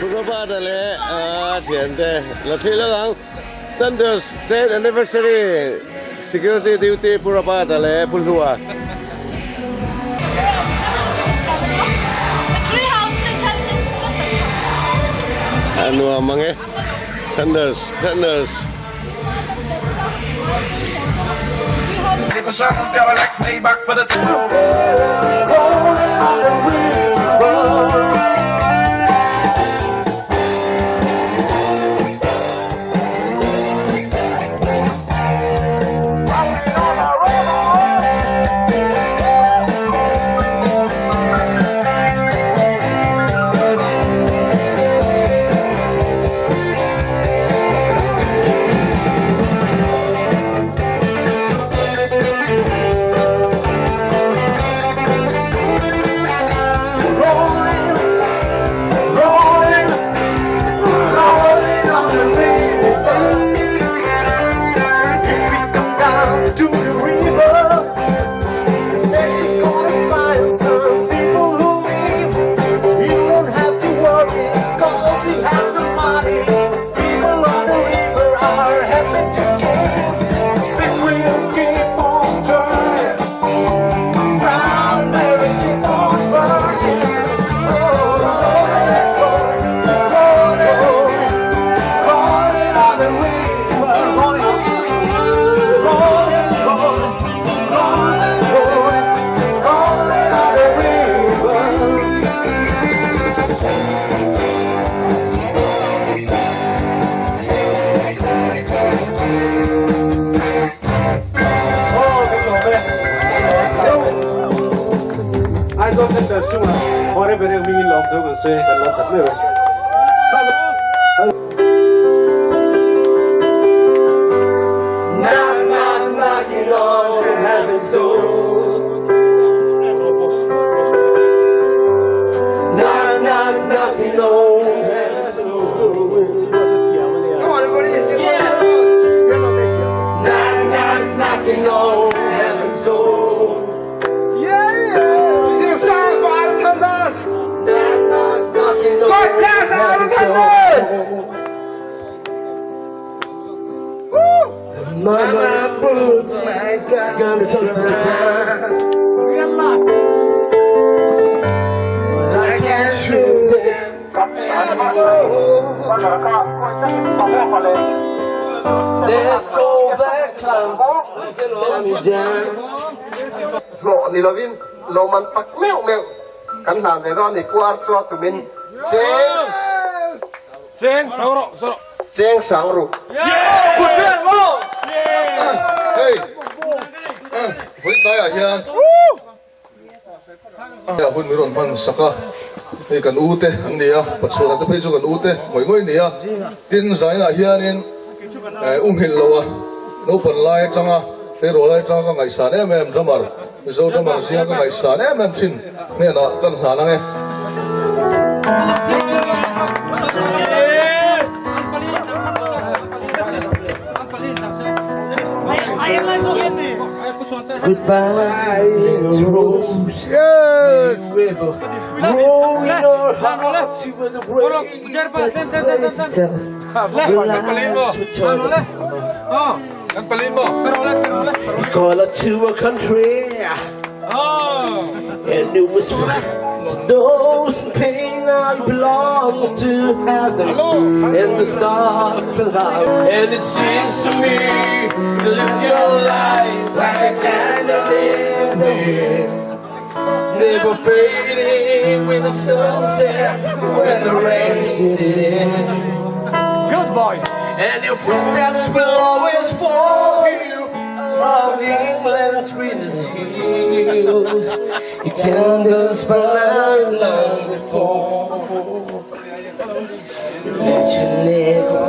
Purabadale, Tiende, Latilang, Thunder's 10th anniversary security duty Purabadale, Pulhua. Ano ang mga Thunders. If a shotgun's got a Lex Maybach for the Mama puts my gun to the ground. But I can't shoot it. They go back, clown. Let me down. Lộ ni lovin, lộ man tak mèo. Kan làm về đó ni kuar cho tụi mình. Cheng, soro. Cheng sang ru. Cụt viên luôn. Hey, với tay à hiền. Ya hun mi ron man saka. Hey kan ute ang niya, patsura ta pejo kan ute. Ngoi niya. Tin sai na hian in hil lawa. No pan lai changa. Pero lai changa ngai sa ne mem jamar. Zo jamar sia ka ngai sa ne mem chin. Ne na kan sa na nge. Goodbye, rose. Yes. River. Rolling our hearts with the waves that praise itself. We call it to a country. And it was those in pain I belong to heaven. And the stars belong. And it seems to me to live your life like a candle in the wind. Never fading when the sun sets, when the rain sets in. Good boy. And your footsteps will always follow you along England's greenest hills. Your candles burn long before. Let you never.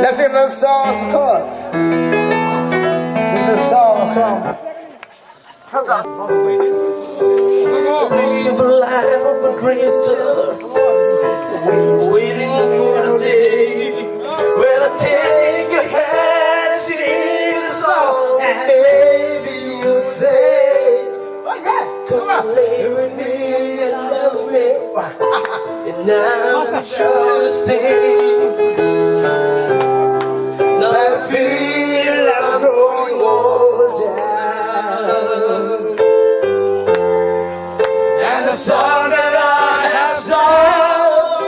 Let's sing the song's chord. With the song. Live a life of a drifter, waiting for the day when I take your hand, sing the song, and baby you'd say, oh yeah, come on, lay with me and love me, and Now the truest things. Now I feel I'm growing older. And the song that I have sung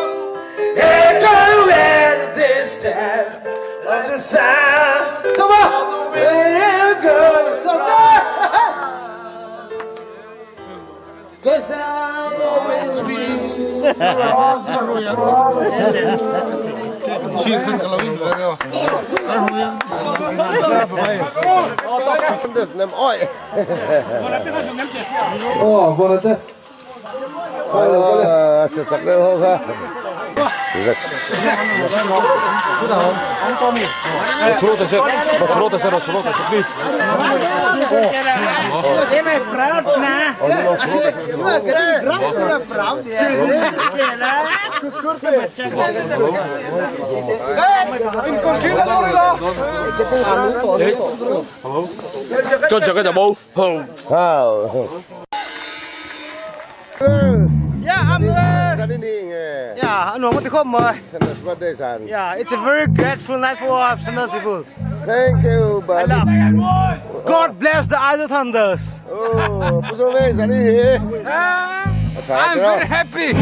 echoing in the distance of the sound. So what? Little girl, so cause I've always been Sanders nem oi. Ồ, vô lên thế. Sẽ chắc đâu không ha. Được. Please. cho cái bố. Yeah, I'm Kali ni nge. yeah, ano mo tikom mo. Sanders birthday san. Yeah, it's a very grateful night for our Thunder people. Thank you, I bud. love. God bless the other Thunders. Oh, puso me sani. I'm very happy.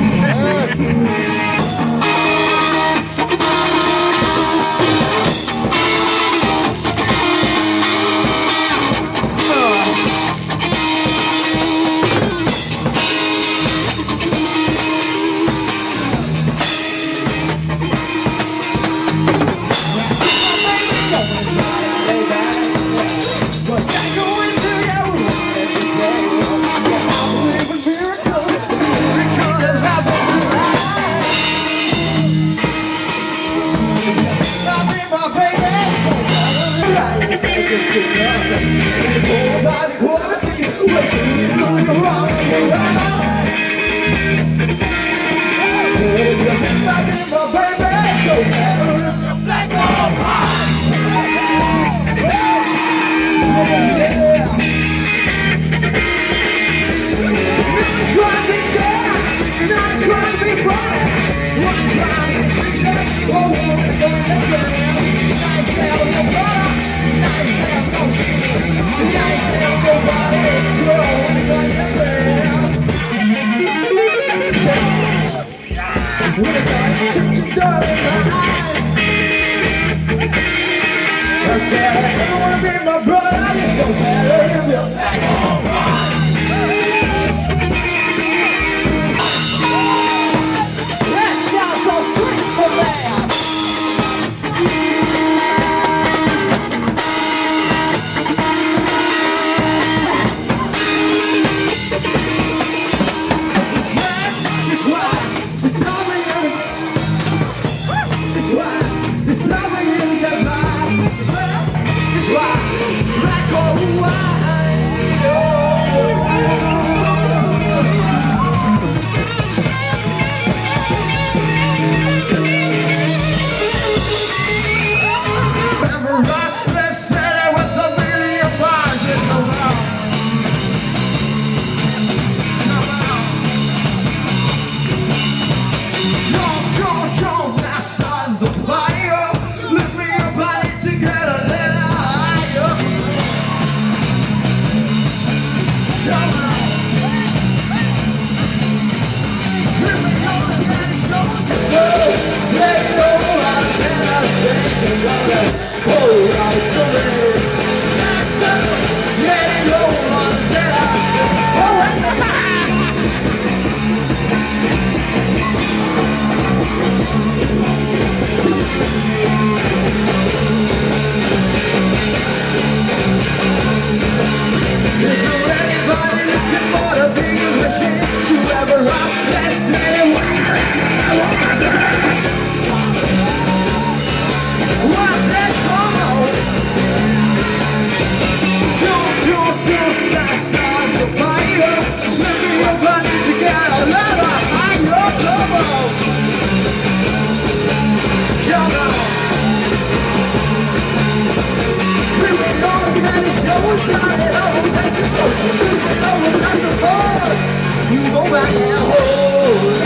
Go back now, oh,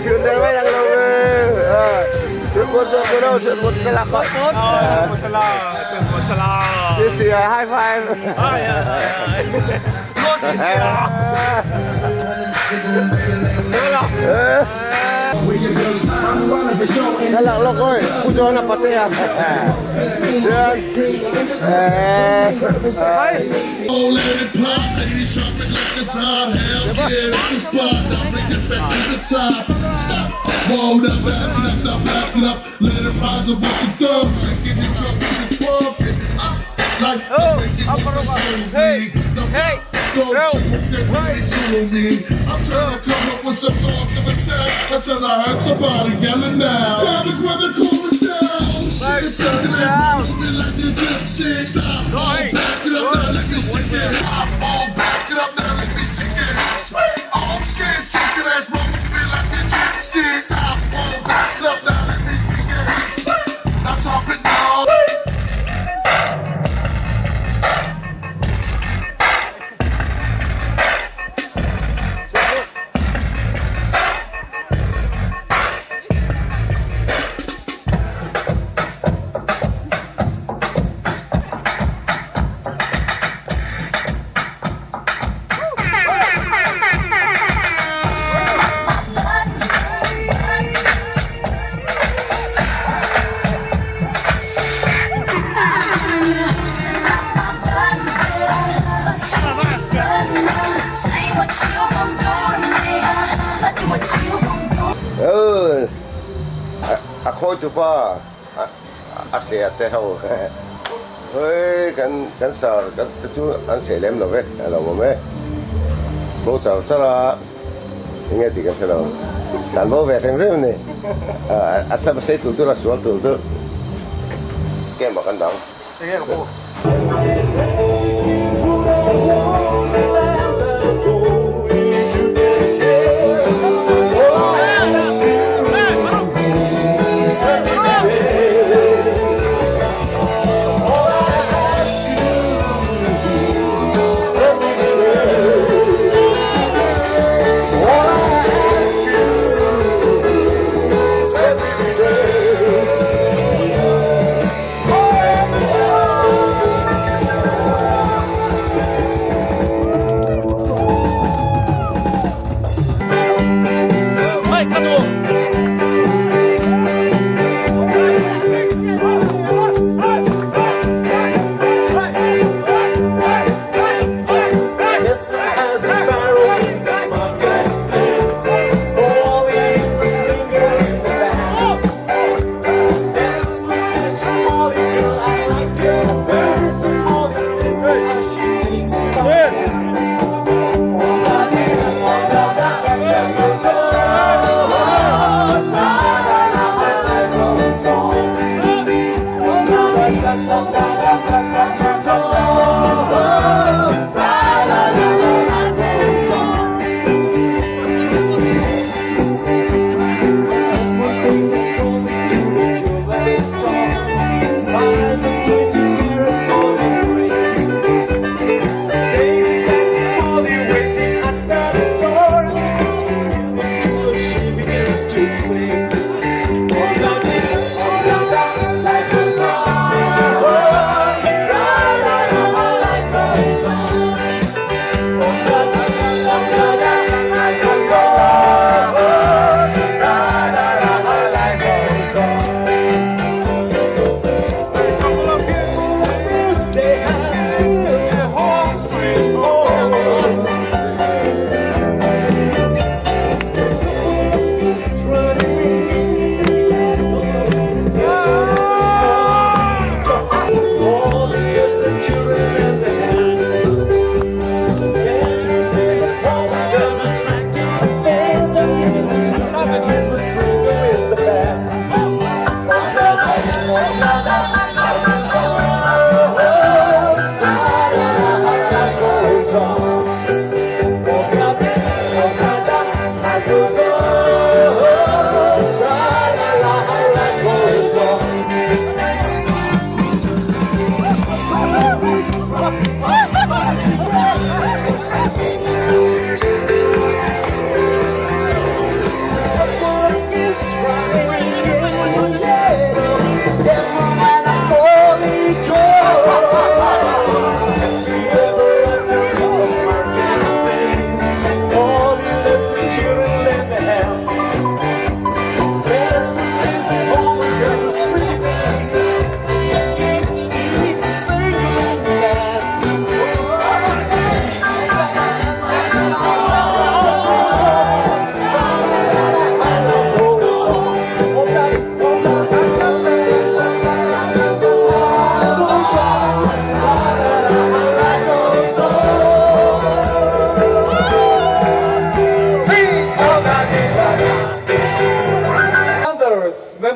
Sườn đây mấy thằng đâu sườn đâu sườn cái là có chia sẻ high five cái là lộc ơi cũng cho nó bắt tay Oh, let it pop, ladies, drop it like it's hot. Hell yeah, it's the spot. Now bring it back to the top. Stop, hold up, back it up. Let it rise up off the dub. Shaking your truck and you're twerking. Like, hey, hey, I'm trying to come up with some thoughts of attack until I heard somebody yelling now. Savage where the chorus down. Oh shit, something that's moving like the gypsy. Stop, back it up now, let me sing it. Stop, back it up now, let me sing it. Oh shit, shaking ass moving like the gypsy. Stop, back it up now, let me sing it. Now top it down. khôi tụ ba xe thế hậu ơi cái sợ cái chú anh sẽ làm rồi vậy là mà bố cháu chắc là nghe thì cái thế nào sản bố về thành rêu này sao mà xây tụ là xuống tụ cái mà căn đóng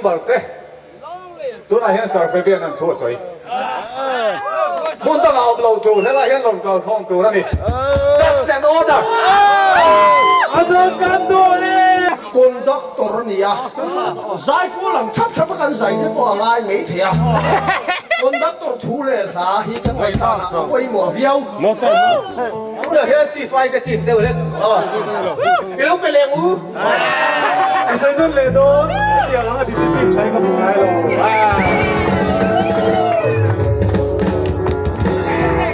member te tu na hian sar fe bian an thu soi mun ta la upload tu he la hian lom ka thong tu ni that's an order adon kan do le conductor nia zai ko lang thap thap kan zai ne ko ngai me thia conductor thu le la hi kan vai sa na koi mo viau mo ta mo le he chi fai ke chi de le ke lo pe le mu ai sai don le don dia lang discipline sai ka bungai lo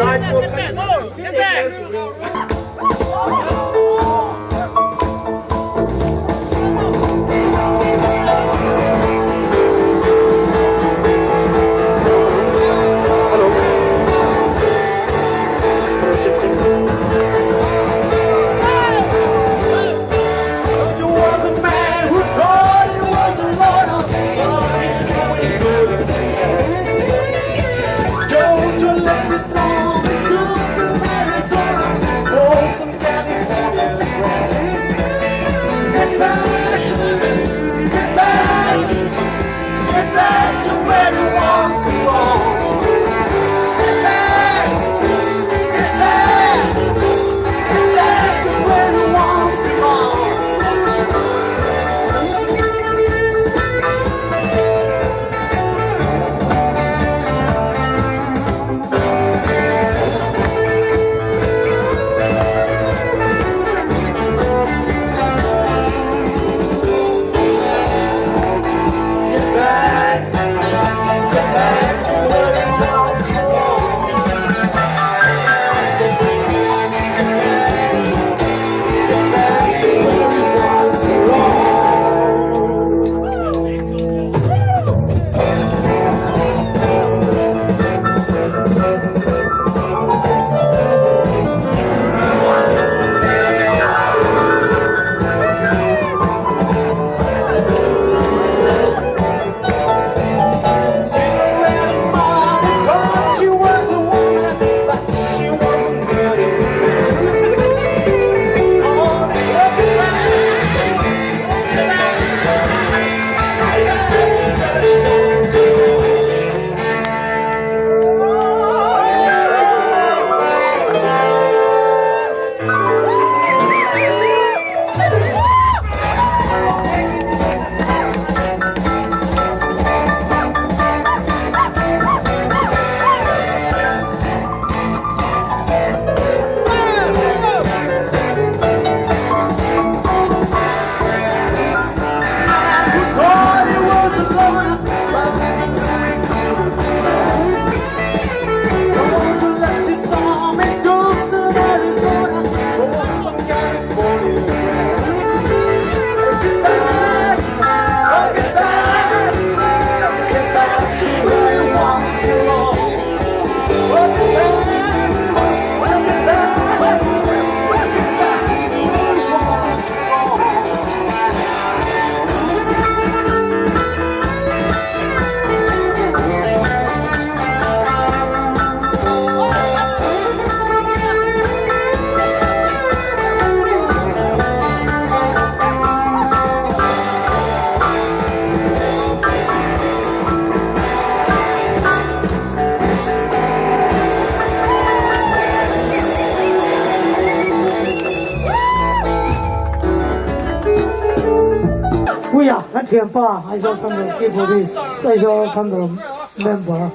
zai ko kan Thiên Pha, I saw from the people this, I saw from the member.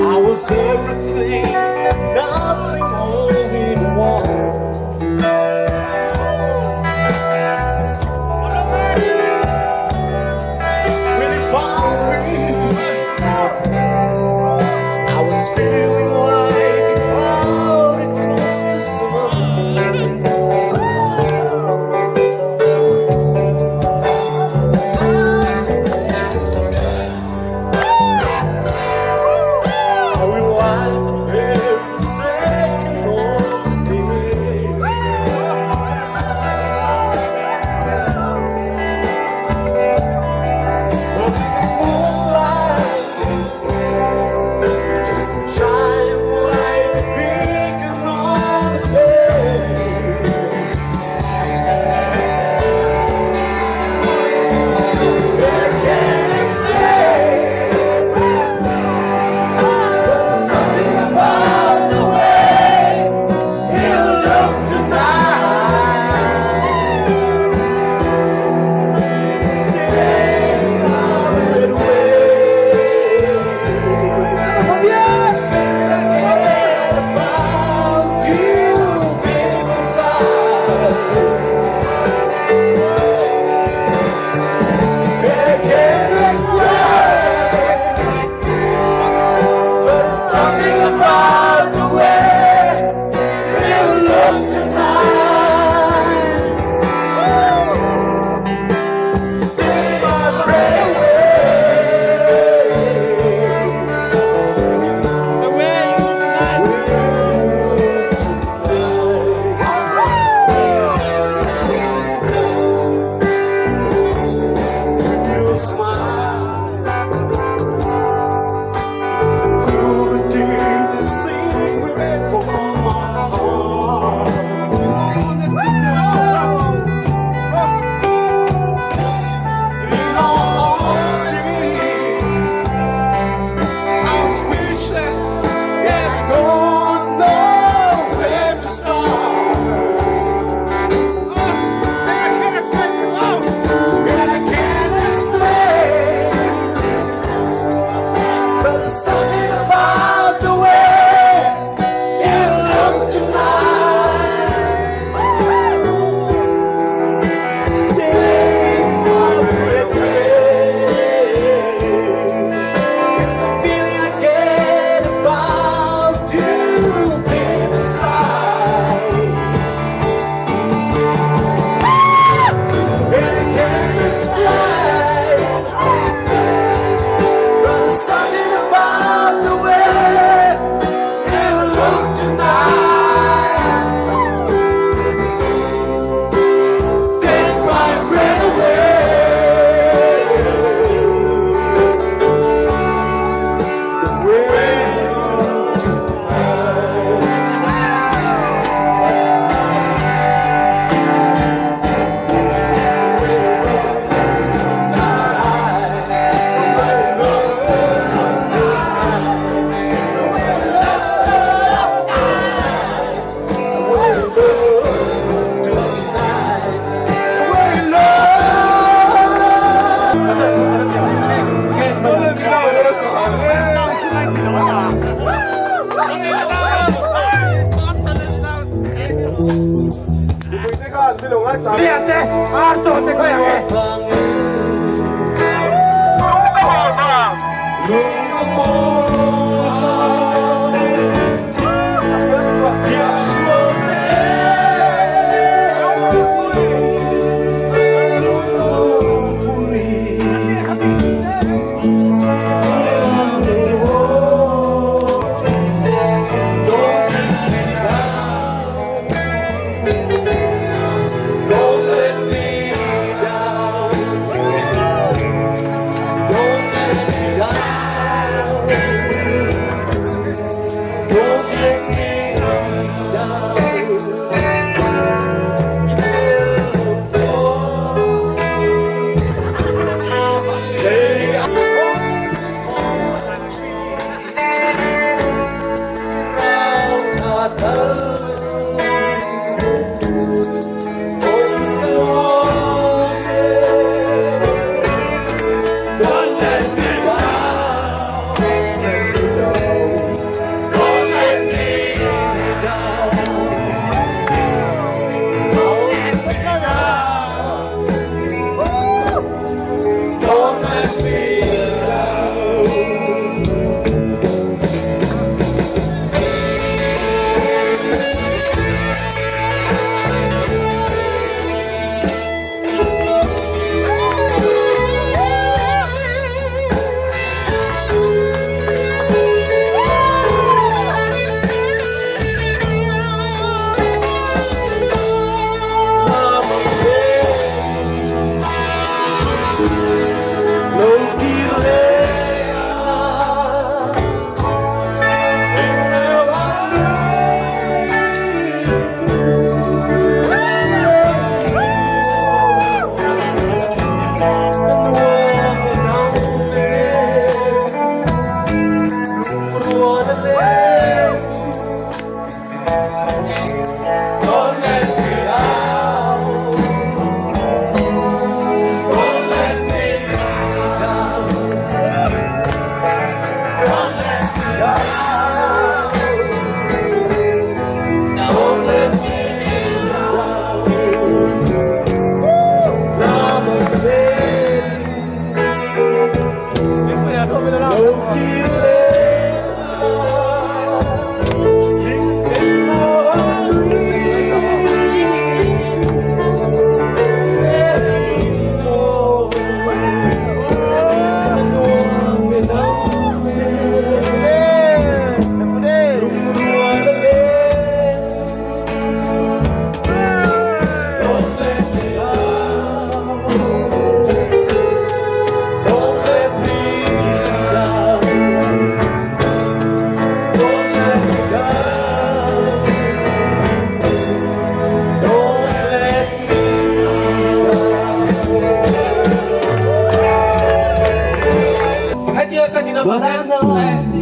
I was everything, nothing all in one. When he found me, I was feeling Lihat deh, Arthur deh kau yang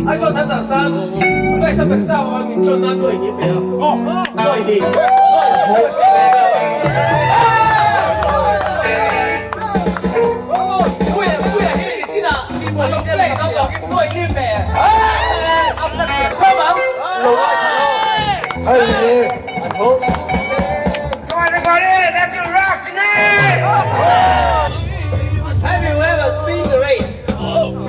ai cho thân là sao vậy sao phải sao mà mình cho nó đuổi như vậy đuổi đi Come on, everybody, let's rock tonight! Have you ever seen the rain? Woo!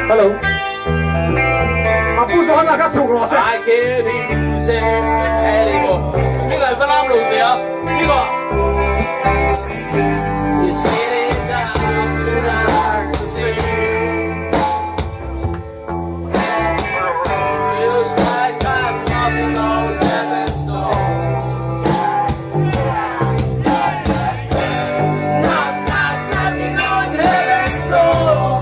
Hello. Abu John là các chủng rồi. I can't even say anymore. Cái này phải làm được gì ạ? Cái gọi. It's getting down to dark to see. Feels like I'm knocking on heaven's door. Knocking on heaven's door.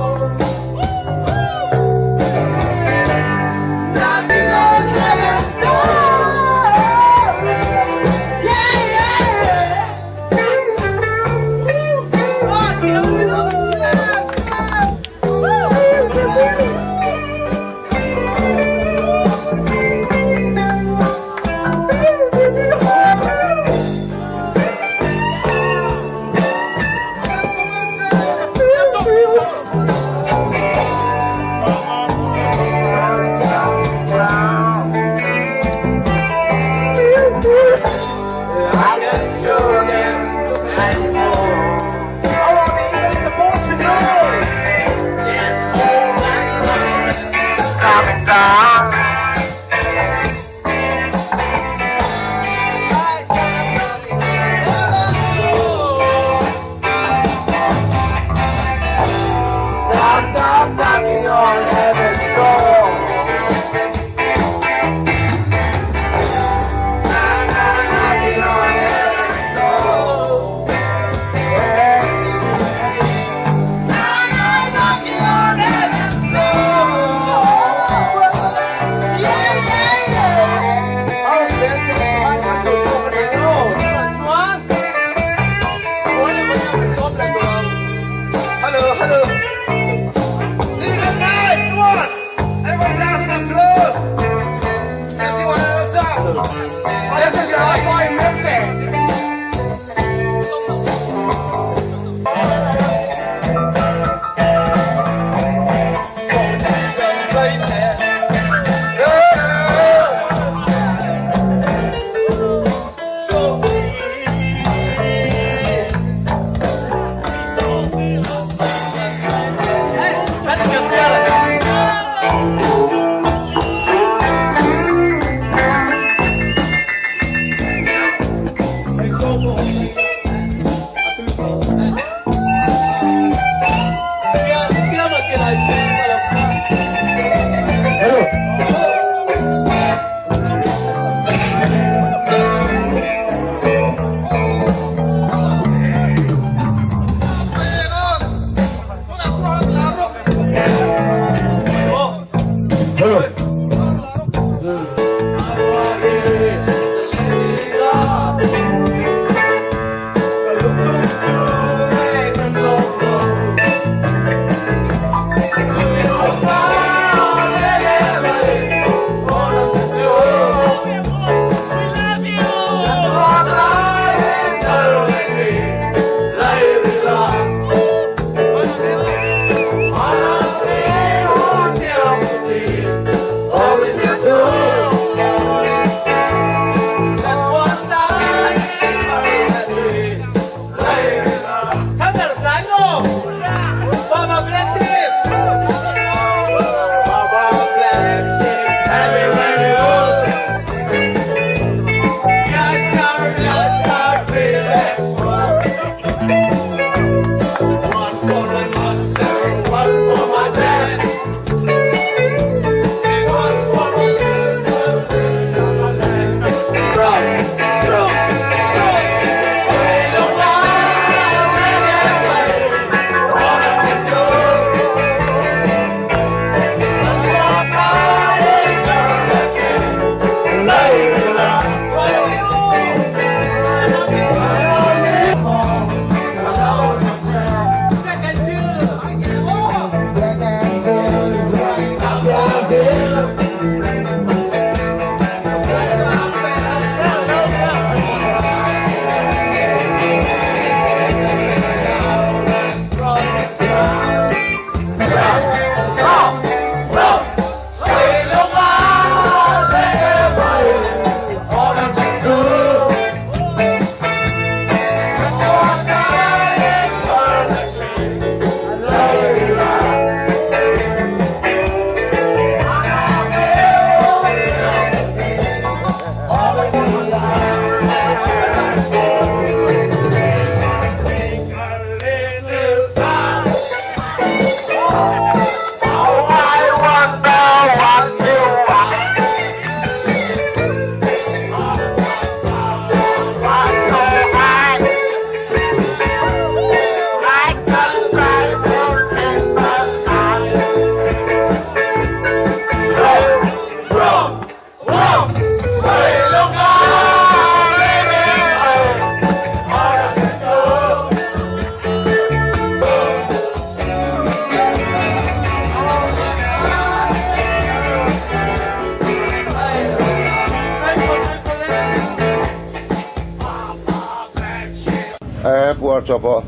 chopo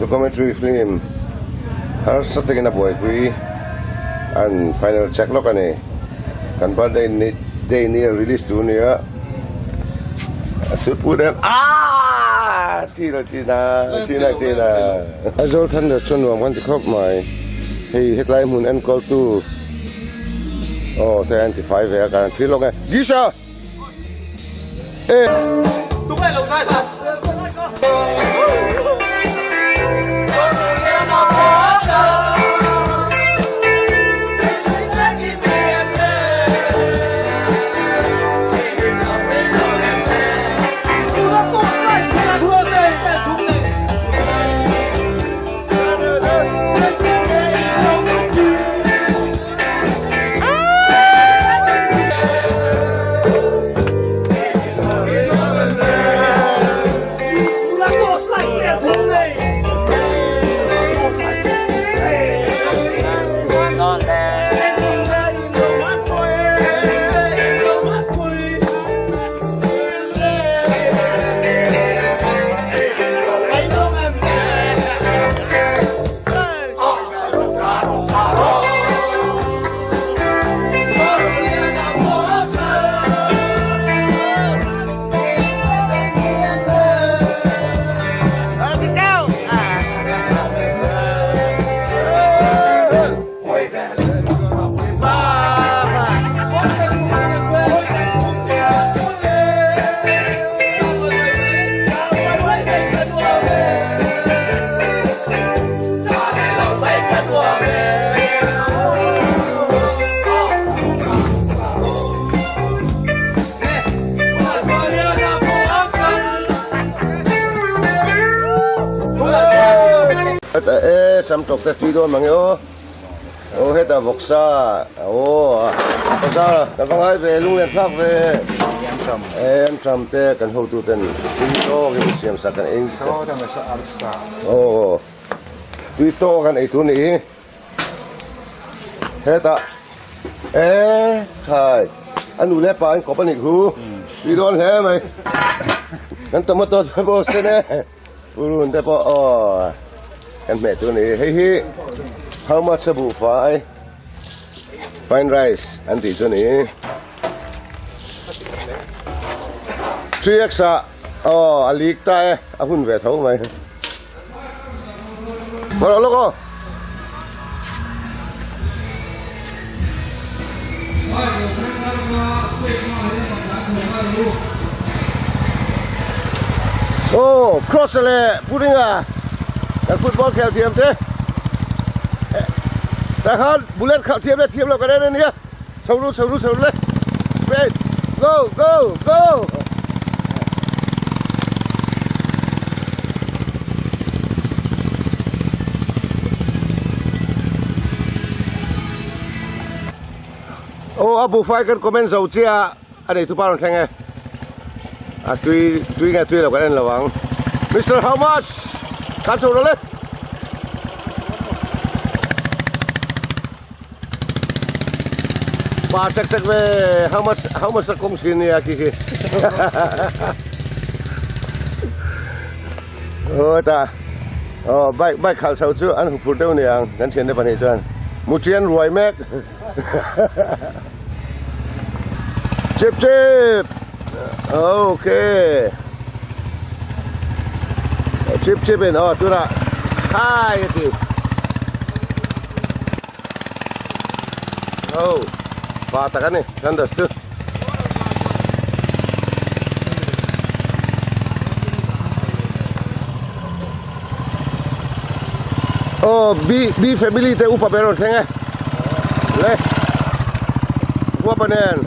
documentary film har satek na boy kui and final check lo kani kan ba day ni release tu ni a supu dem china azol than da chon wa man khop mai hei headline mun en call tu te anti 5 ya kan thi lo ke gisha tung lại lầu sai thật sam tok ta tui don mang yo heta voksa sa kan vangai ve lung len phak ve em tram te kan ho tu ten tui to ki siam sa kan eng so ta ma sa arsa tui to kan ei tu ni heta hai anu le pa ko pa ni hu tui don he mai kan tomato bo se ne urun te po kan mẹ tôi này hey how much abu fine rice anh tỷ cho này 3x alik ta hun về thấu mày vào đó cô cross le pudding à cái football khéo thiêm thế, đại khán bullet khéo thiêm là cái đấy nè, sâu rút lên, space, go. Abu Fai kan comment dầu chia, anh ấy tụi bao nhiêu nghe, tuy là cái đấy là vắng, Mr. How much? Cán sổ nó lên. Bà chắc về how much là công xin nha kì. Ta. Bài khảo sầu chứ anh phục đâu nè, ngắn chuyện đây bạn này cho anh. Một chuyện ruồi mét. Chip. Ok. Chip in, tu na. Hai cái patah kan nih, kandas tuh. B family te upa beron kenge. Le. Gua panen.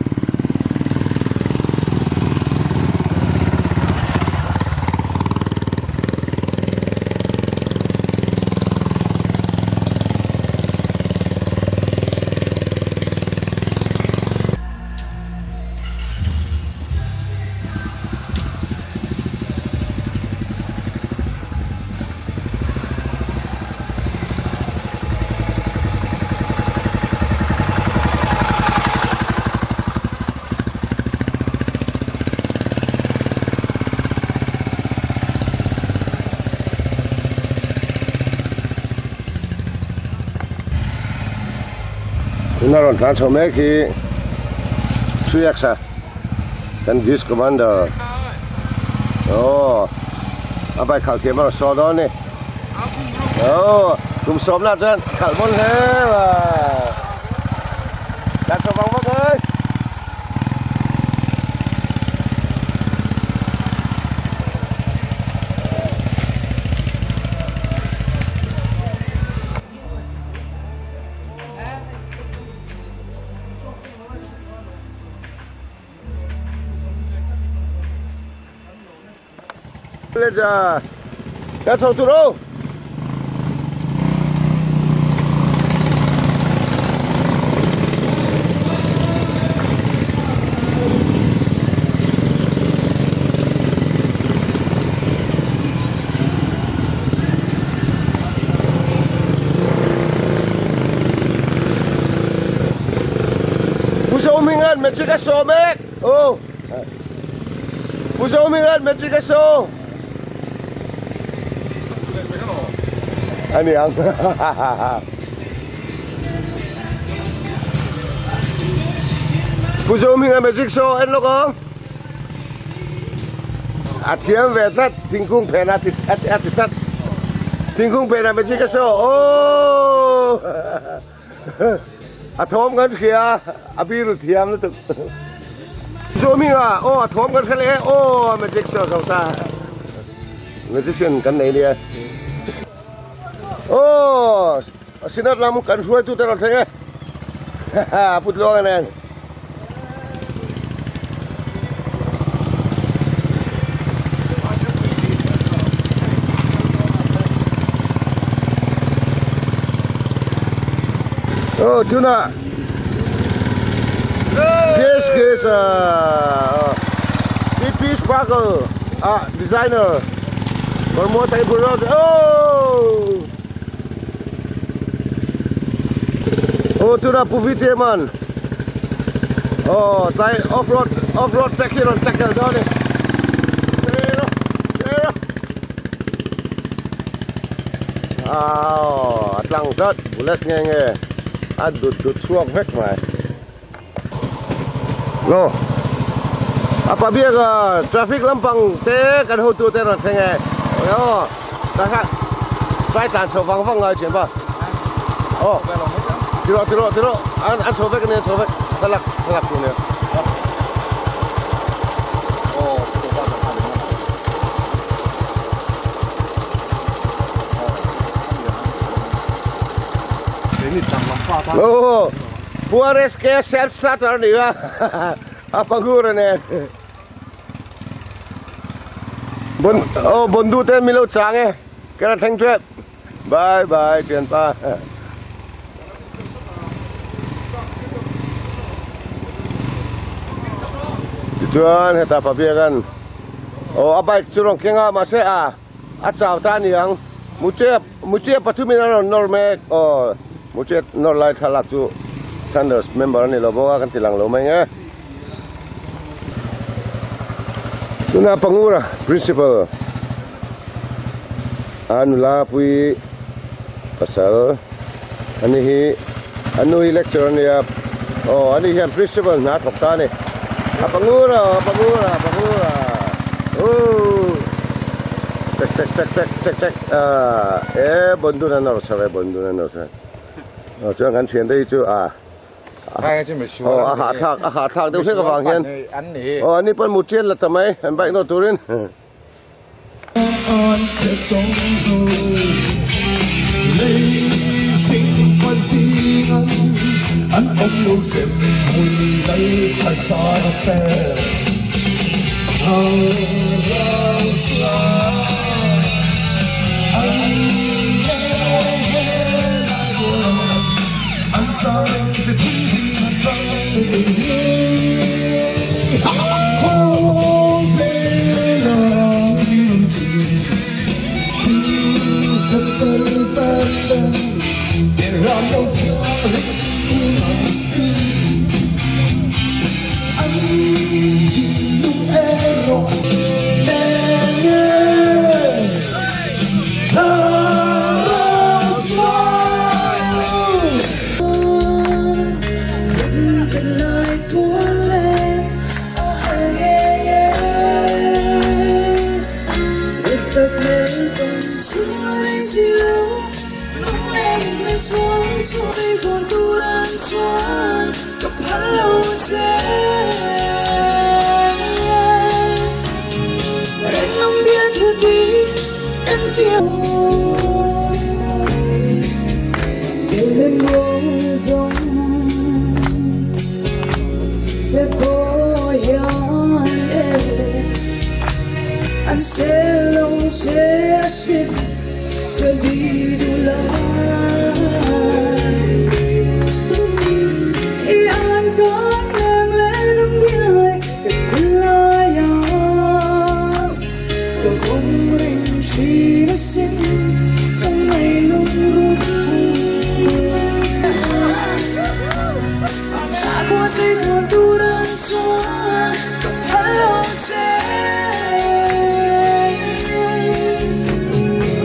naron tan so me ki 3x kan vis commander oh abai khal thiam ma so do ni oh kum som na chen khal mon he wa dan so vang vang ơi lên giờ cá sấu tụi đâu mình ăn mấy chiếc cá sấu mẹ ô mình ăn mấy chiếc cá sấu anh yang Puso mình ăn magic show anh lo có thiam về tắt thiên cung phèn tắt thiên cung phèn magic show ô thomกันเขียบิรุthiam nó tự Puso mình thomกันcái này magic show sao ta magic show cái này đi oh sinat lamu kan suai tu terus saya put lo kan oh tuna yes PP Sparkle designer promote tay product oh tuna puvite man oh tay off-road tackle đó đi atlang tot bulat nge dut suak vek mai no apa biar traffic lampang te kan ho tu te ron nge oh ta sai tan so vang vang ngai chuyện ba oh tiro an so vek ne so vek salak tu ne oh Puares ke self starter ni ba apa gura ne bondu ten milo change kara thang trip bye chen pa chuan heta pa bia kan abai churong kenga ma se chao ta ni ang muche pathumi na norme muche nor lai thalak chu Thunders member ni lo boga kan tilang lo mai nge tuna pangura principal anula pui pasal ani lecturer ni ani hian principal na thok ta ni pangura tek bondu na no sa cho ngắn chuyện đây chứ hai chứ mới xua hạ thạc đâu thế các bạn hiền anh đi phân một chiên là tầm ấy anh bệnh nó tôi lên anh ông lưu xem mùi lấy phải xa nó tè anh chỉ lúc em xuống xuống đi còn tu đang xuống gặp hắn lâu dễ anh không biết thứ gì em tiêu yêu lên môi giống để bôi em anh sẽ lòng sẽ xin cho đi đủ lại anh có em lên nắm nhai để lại tôi không mình chỉ đã xin trong ngày lúc rút xa qua giây thở tu đang xuống gặp hắn lâu chết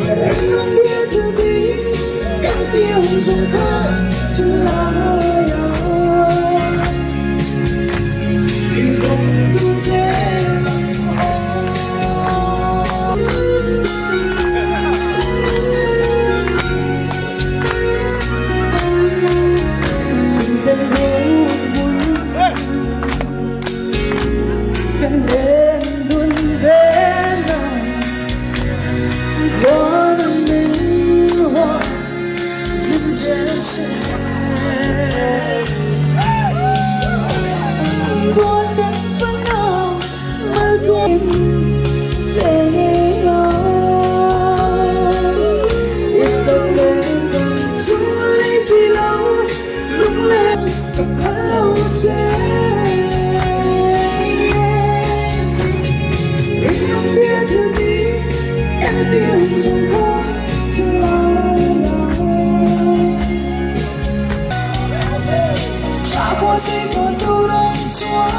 anh không biết thứ gì em tiêu dùng khóc chỉ là hơi vì không tu dễ gần đến buồn bên nào có nằm mình hoa nhưng dễ sẽ buồn đến phần nào mà quên để nhau sao lên chúng lấy gì lâu lúc lên gặp hắn lâu chết không biết thứ gì em tiêu dùng khóc xa qua giây còn tu đang xuống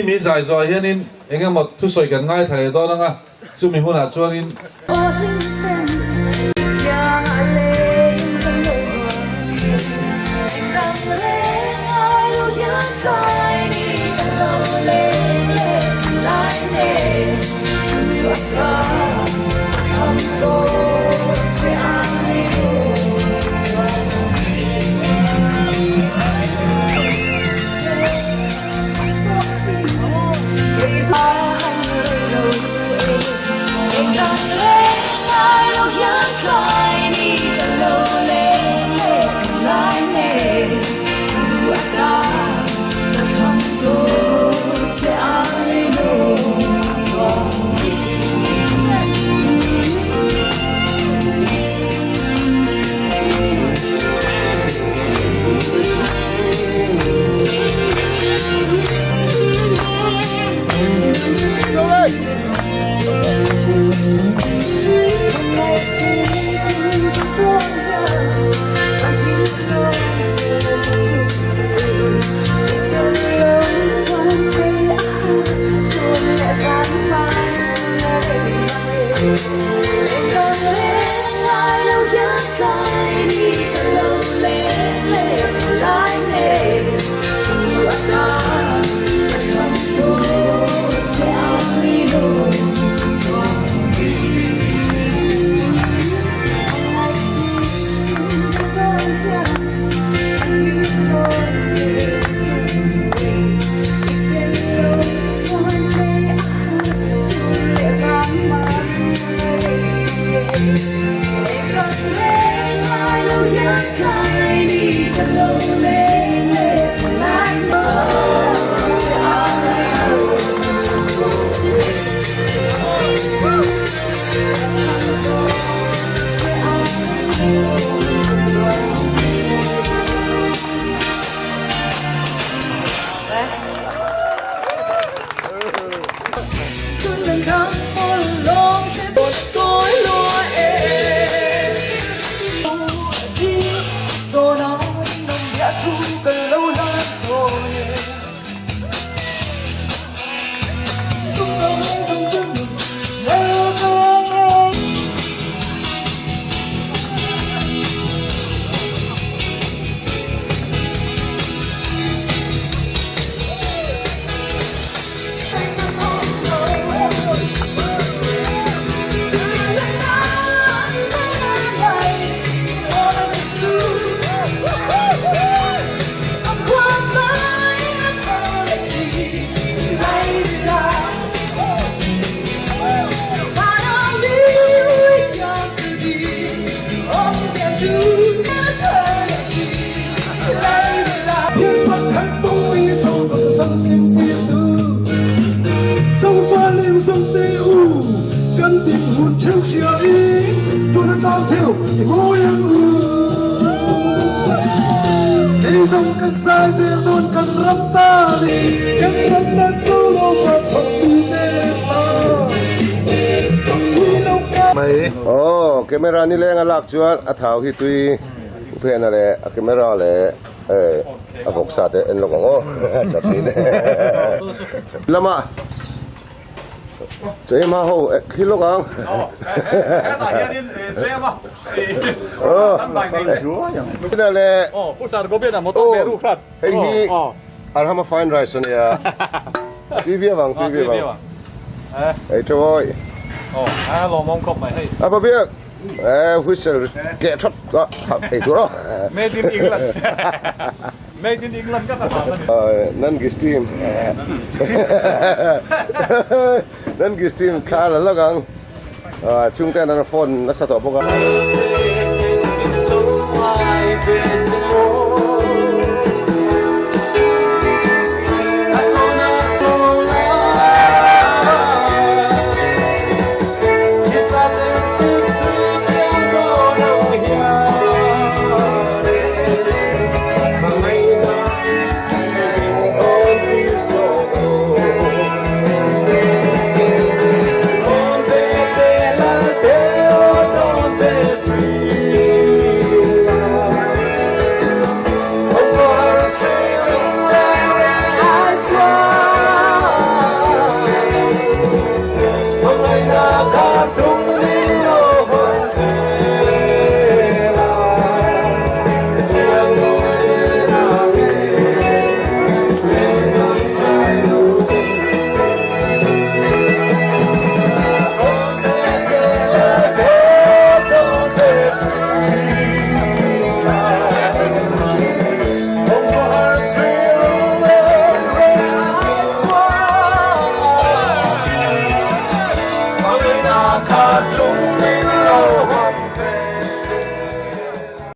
mi dài rồi hiện in anh em một thu soi gần ngay thầy đó nga chú mình hôm nào cho in Cô nói nồng nhã thu mang theo môi em khi dòng cơn say riêng đôn cần rắm ta đi cơn rắm ta solo và thật đi đến mày camera ni lên alak chuan a thau hi tui pen ale a camera le a vok sa te en lokong chặt đi lama chơi mà hậu khi lúc ăn cái này làผู้สาวก็เป็นอะมอเตอร์เบรูพลัด hey hi arham fine rice ne ya preview bang hey thôi ลองมองกบไปให้ à bà biết whistle kẹt thoát đó hey thôi đó Made in England Made in England ก็ตลอดมัน นั่นกี่ steam นั่นกี่ steam ค่าแล้วกันช่วงแต่นั้นฝนนักสตอพวกกัน Hãy subscribe cho kênh Ghiền Mì Gõ để không bỏ lỡ